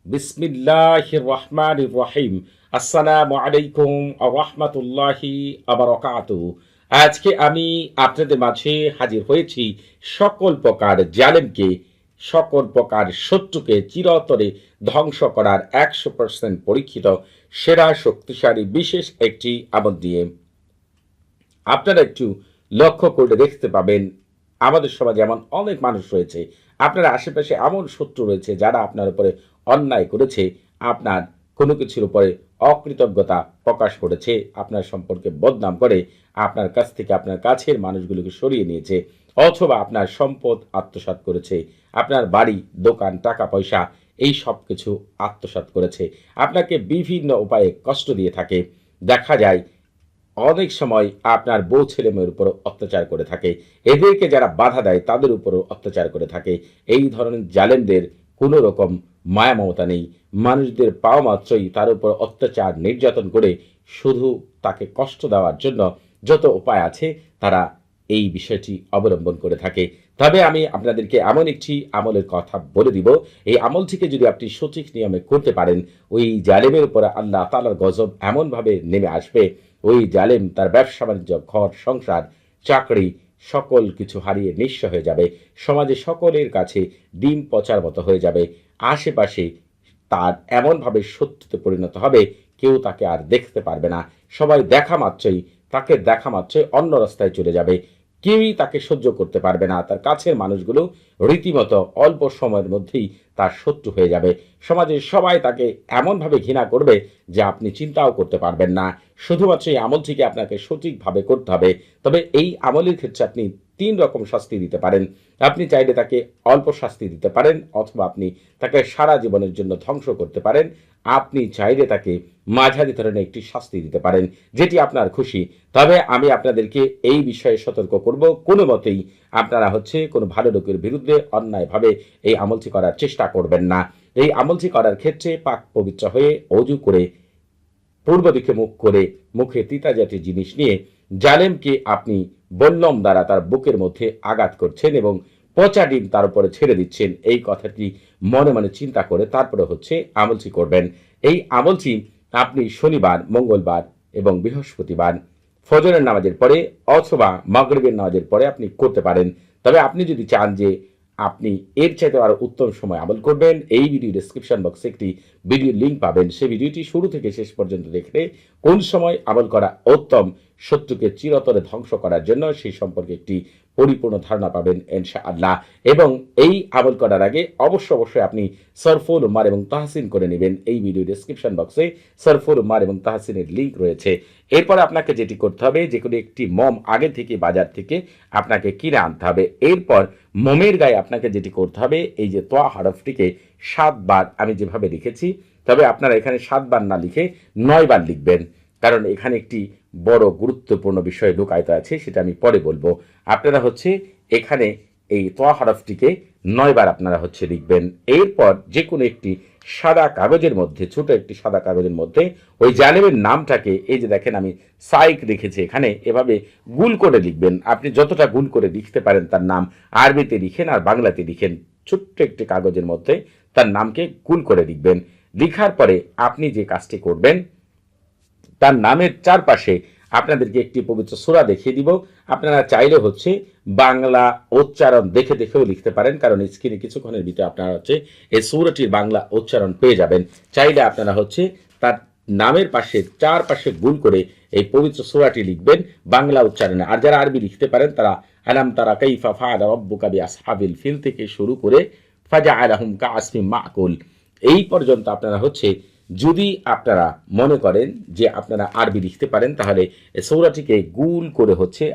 বিসমিল্লাহির রহমানির রহিম। আসসালামু আলাইকুম ওয়া রাহমাতুল্লাহি ওয়া বারাকাতুহু। আজকে আমি আপনাদের মাঝে হাজির হয়েছি সকল প্রকার জালেমকে, সকল প্রকার শত্রুকে চিরতরে ধ্বংস করার 100% পরীক্ষিত সেরা শক্তিশালী বিশেষ একটি আমল দিয়ে। আপনারা একটু লক্ষ্য করে দেখতে পাবেন, আমাদের সমাজে এমন অনেক মানুষ রয়েছে, আপনার আশেপাশে এমন শত্রু রয়েছে যারা আপনার উপরে অন্যায় করেছে, আপনার কোনো কিছুর উপরে অকৃতজ্ঞতা প্রকাশ করেছে, আপনার সম্পর্কে বদনাম করে আপনার কাছ থেকে আপনার কাছের মানুষগুলোকে সরিয়ে নিয়েছে, অথবা আপনার সম্পদ আত্মসাৎ করেছে, আপনার বাড়ি, দোকান, টাকা পয়সা এই সব কিছু আত্মসাৎ করেছে, আপনাকে বিভিন্ন উপায়ে কষ্ট দিয়ে থাকে। দেখা যায় অনেক সময় আপনার বউ ছেলেমেয়ের উপর অত্যাচার করে থাকে, এদেরকে যারা বাধা দেয় তাদের উপরও অত্যাচার করে থাকে। এই ধরনের জালেমদের কোনো রকম মায়া মমতা নেই, মানুষদের পাওয়া মাত্রই তার উপর অত্যাচার নির্যাতন করে শুধু তাকে কষ্ট দেওয়ার জন্য যত উপায় আছে তারা এই বিষয়টি অবলম্বন করে থাকে। তবে আমি আপনাদেরকে এমন একটি আমলের কথা বলে দিব, এই আমলটিকে যদি আপনি সঠিক নিয়মে করতে পারেন, ওই জালেমের উপরে আল্লাহ তাআলার গজব এমনভাবে নেমে আসবে, ওই জালেম তার ব্যবসা বাণিজ্য, ঘর সংসার, চাকরি সকল কিছু হারিয়ে নিঃস্ব হয়ে যাবে, সমাজে সকলের কাছে ডিম পচার মতো হয়ে যাবে, আশেপাশে তার এমনভাবে শত্রুতে পরিণত হবে কেউ তাকে আর দেখতে পারবে না, সবাই দেখা মাত্রই অন্য রাস্তায় চলে যাবে, কেউই তাকে সহ্য করতে পারবে না, তার কাছের মানুষগুলো রীতিমতো অল্প সময়ের মধ্যেই তার শত্রু হয়ে যাবে, সমাজের সবাই তাকে এমনভাবে ঘৃণা করবে যে আপনি চিন্তাও করতে পারবেন না। শুধুমাত্র এই আমলটিকে আপনাকে সঠিকভাবে করতে হবে। তবে এই আমলের ক্ষেত্রে আপনি ৩ রকম শাস্তি দিতে পারেন। আপনি চাইলে তাকে অল্প শাস্তি দিতে পারেন, অথবা আপনি তাকে সারা জীবনের জন্য ধ্বংস করতে পারেন। আপনি চাইলে তাকে মাঝারি ধরনের একটি শাস্তি দিতে পারেন, যেটি আপনার খুশি। তবে আমি আপনাদেরকে এই বিষয়ে সতর্ক করব, কোনো মতেই আপনারা কোনো ভালো লোকের বিরুদ্ধে অন্যায়ভাবে এই আমলটি করার চেষ্টা করবেন না। এই আমলটি করার ক্ষেত্রে পাক পবিত্র হয়ে অজু করে পূর্ব দিকে মুখ করে মুখে তিতা জাতীয় জিনিস নিয়ে জালেমকে আপনি বল্লম দ্বারা তার বুকের মধ্যে আঘাত করছেন এবং পচা ডিম তার উপরে ছেড়ে দিচ্ছেন। এই কথাটি মনে মনে চিন্তা করে তারপরে আমলটি করবেন। এই আমলটি আপনি শনিবার, মঙ্গলবার এবং বৃহস্পতিবার ফজরের নামাজের পরে অথবা মাগরিবের নামাজের পরে আপনি করতে পারেন। তবে আপনি যদি চান যে আপনি এর চাইতে আরো উত্তম সময় আমল করবেন, এই ভিডিও ডেসক্রিপশন বক্সে একটি ভিডিও লিঙ্ক পাবেন, সেই ভিডিওটি শুরু থেকে শেষ পর্যন্ত দেখলে কোন সময় আমল করা উত্তম, শত্রুকে চিরতরে ধ্বংস করার জন্য সেই সম্পর্কে একটি পরিপূর্ণ ধারণা পাবেন ইনশাআল্লাহ। এবং এই আমল করার আগে অবশ্যই আপনি সরফুল উম্মার এবং তাহসিন করে নেবেন। এই ভিডিও ডেসক্রিপশন বক্সে সরফুল উম্মার এবং তাহসিনের লিঙ্ক রয়েছে। এরপর আপনাকে যেটি করতে হবে, যে কোনো একটি মম আগে থেকে বাজার থেকে আপনাকে কিনে আনতে হবে। এরপর মোমের গায়ে আপনাকে যেটি করতে হবে, এই যে তোয়া হরফটিকে 7 বার আমি যেভাবে লিখেছি, তবে আপনারা এখানে 7 বার না লিখে 9 বার লিখবেন, কারণ এখানে একটি বড় গুরুত্বপূর্ণ বিষয় লুকায়িত আছে, সেটা আমি পরে বলবো। আপনারা এখানে এই তোয়া হরফটিকে 9 বার আপনারা লিখবেন। এরপর যে কোনো একটি সাদা কাগজের মধ্যে, ছোট একটি সাদা কাগজের মধ্যে ওই জালেমের নামটাকে, এই যে দেখেন আমি সাইক লিখেছি এখানে, এভাবে গুল করে লিখবেন। আপনি যতটা গুল করে লিখতে পারেন তার নাম, আরবিতে লিখেন আর বাংলাতে লিখেন, ছোট্ট একটি কাগজের মধ্যে তার নামকে গুল করে লিখবেন। লিখার পরে আপনি যে কাজটি করবেন, তার নামের চারপাশে আপনাদেরকে একটি পবিত্র সূরা দেখিয়ে দিব। আপনারা চাইলে বাংলা উচ্চারণ দেখেও লিখতে পারেন, কারণ স্ক্রিনে কিছুক্ষণের ভিতরে আপনারা এই সূরাটির বাংলা উচ্চারণ পেয়ে যাবেন। চাইলে আপনারা তার নামের পাশে চারপাশে গুণ করে এই পবিত্র সূরাটি লিখবেন বাংলা উচ্চারণে। আর যারা আরবি লিখতে পারেন তারা আলাম তারা কাইফা ফাআলা রাব্বুকা বিআসহাবিল ফিল থেকে শুরু করে ফাজআলাহুম কাআসফিম মাকুল এই পর্যন্ত আপনারা যদি আপনারা মনে করেন যে আপনারা আরবি লিখতে পারেন, তাহলে সূরাটিকে গুল করে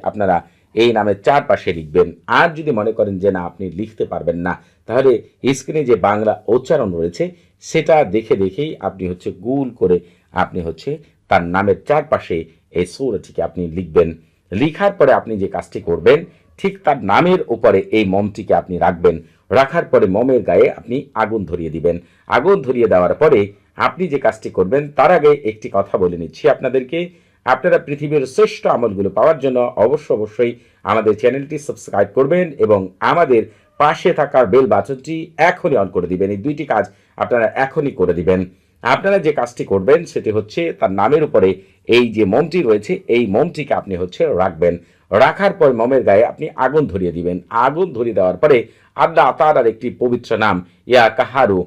আপনারা এই নামের চারপাশে লিখবেন। আর যদি মনে করেন যে না, আপনি লিখতে পারবেন না, তাহলে স্ক্রিনে যে বাংলা উচ্চারণ রয়েছে সেটা দেখেই আপনি গুল করে আপনি তার নামের চারপাশে এই সূরাটিকে আপনি লিখবেন। লিখার পরে আপনি যে কাজটি করবেন, ঠিক তার নামের উপরে এই মমটিকে আপনি রাখবেন। রাখার পরে মমের গায়ে আপনি আগুন ধরিয়ে দিবেন। আগুন ধরিয়ে দেওয়ার পরে আপনি যে কাজটি করবেন, তার আগে একটি কথা বলে নিচ্ছি আপনাদেরকে। আপনারা পৃথিবীর শ্রেষ্ঠ আমলগুলো পাওয়ার জন্য অবশ্যই আমাদের চ্যানেলটি সাবস্ক্রাইব করবেন এবং আমাদের পাশে থাকার বেল বাটনটি এখনই অন করে দিবেন। এই দুইটি কাজ আপনারা এখনই করে দিবেন। আপনারা যে কাজটি করবেন সেটি হচ্ছে তার নামের উপরে এই যে মোমটি রয়েছে এই মোমটিকে আপনি হচ্ছে রাখবেন। রাখার পর মোমের গায়ে আপনি আগুন ধরিয়ে দিবেন। আগুন ধরিয়ে দেওয়ার পরে আল্লাহ তাআলার একটি পবিত্র নাম ইয়া কাহারু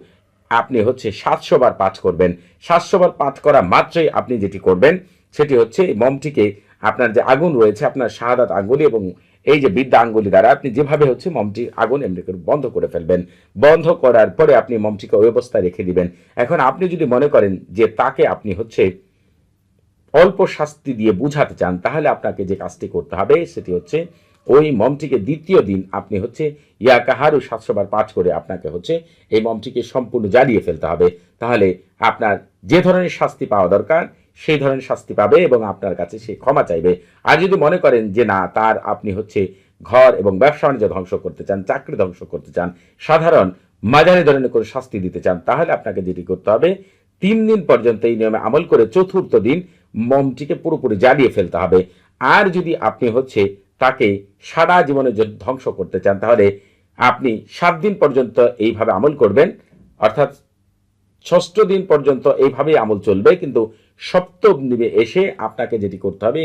আপনি হচ্ছে 700 বার পাঠ করবেন। 700 বার পাঠ করা মাত্রই আপনি যেটি করবেন সেটি হচ্ছে মোমটিকে আপনার যে আগুন রয়েছে আপনার শাহাদাত আঙ্গুলি এবং এই যে বিদ্যা আঙ্গুলি দ্বারা আপনি যেভাবে হচ্ছে মোমটির আগুন এমনি করে বন্ধ করে ফেলবেন। বন্ধ করার পরে আপনি মোমটিকে ওই অবস্থায় রেখে দিবেন। এখন আপনি যদি মনে করেন যে তাকে আপনি হচ্ছে অল্প শাস্তি দিয়ে বুঝাতে চান তাহলে আপনাকে যে কাজটি করতে হবে সেটি হচ্ছে ওই মমটিকে দ্বিতীয় দিন আপনি হচ্ছে ইয়া কাহারু 700 বার পাঠ করে আপনাকে হচ্ছে এই মমটিকে সম্পূর্ণ জ্বালিয়ে ফেলতে হবে। তাহলে আপনার যে ধরনের শাস্তি পাওয়া দরকার সেই ধরনের শাস্তি পাবে এবং আপনার কাছে সে ক্ষমা চাইবে। আর যদি মনে করেন যে না তার আপনি হচ্ছে ঘর এবং ব্যবসা বাণিজ্য ধ্বংস করতে চান, চাকরি ধ্বংস করতে চান, সাধারণ মাঝারি ধরনের করে শাস্তি দিতে চান তাহলে আপনাকে যেটি করতে হবে 3 দিন পর্যন্ত এই নিয়মে আমল করে চতুর্থ দিন মোমটিকে পুরোপুরি জ্বালিয়ে ফেলতে হবে। আর যদি আপনি হচ্ছে তাকে সারা জীবনের জন্য ধ্বংস করতে চান তাহলে আপনি 7 দিন পর্যন্ত এইভাবে আমল করবেন, অর্থাৎ 6ষ্ঠ দিন পর্যন্ত এইভাবেই আমল চলবে। কিন্তু 7ম দিনে এসে আপনাকে যেটি করতে হবে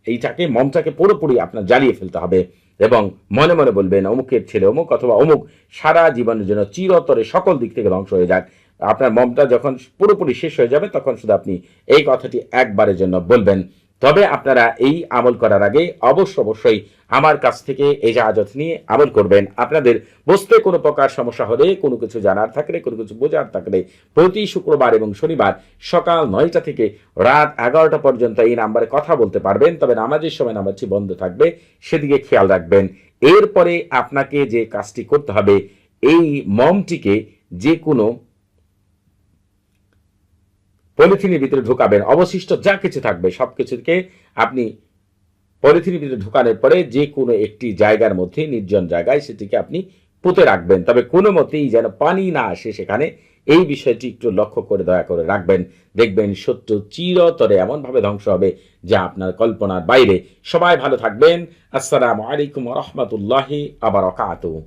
এইটাকে মমটাকে পুরোপুরি আপনার জ্বালিয়ে ফেলতে হবে এবং মনে মনে বলবেন অমুকের ছেলে অমুক অথবা অমুক সারা জীবনের জন্য চিরতরে সকল দিক থেকে ধ্বংস হয়ে যাক। আপনার মমটা যখন পুরোপুরি শেষ হয়ে যাবে তখন শুধু আপনি এই কথাটি একবারের জন্য বলবেন। তবে আপনারা এই আমল করার আগে অবশ্যই আমার কাছ থেকে ইজাজত নিয়ে আমল করবেন। আপনাদের বুঝতে কোনো প্রকার সমস্যা হলে, কোনো কিছু জানার থাকলে, কোনো কিছু বোঝার থাকলে প্রতি শুক্রবার এবং শনিবার সকাল 9টা থেকে রাত 11টা পর্যন্ত এই নাম্বারে কথা বলতে পারবেন। তবে নামাজের সময় নাম্বারটি বন্ধ থাকবে, সেদিকে খেয়াল রাখবেন। এরপরে আপনাকে যে কাজটি করতে হবে এই মমটিকে যে কোনো পলিথিনের ভিতরে ঢুকাবেন। অবশিষ্ট যা কিছু থাকবে সবকিছুকে আপনি পলিথিনের ভিতরে ঢুকানোর পরে যে কোনো একটি জায়গার মধ্যে নির্জন জায়গায় সেটিকে আপনি পুঁতে রাখবেন। তবে কোনো মতেই যেন পানি না আসে সেখানে, এই বিষয়টি একটু লক্ষ্য করে দয়া করে রাখবেন। দেখবেন শত্রু চিরতরে এমনভাবে ধ্বংস হবে যা আপনার কল্পনার বাইরে। সবাই ভালো থাকবেন। আসসালামু আলাইকুম ওয়া রাহমাতুল্লাহি ওয়া বারাকাতুহু।